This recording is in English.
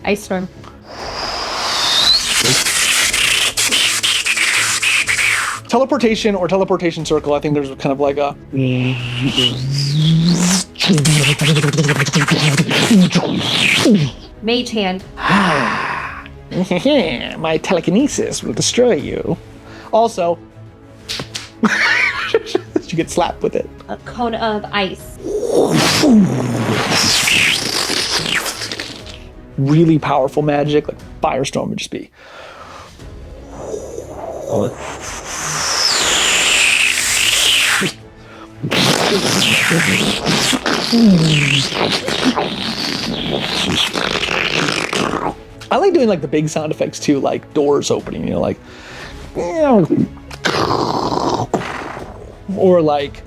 Ice storm. Teleportation or teleportation circle. I think there's kind of like a... Mage hand. My telekinesis will destroy you. Also, you get slapped with it. A cone of ice. Really powerful magic, like Firestorm would just be. I like doing like the big sound effects too, like doors opening, you know, like, or like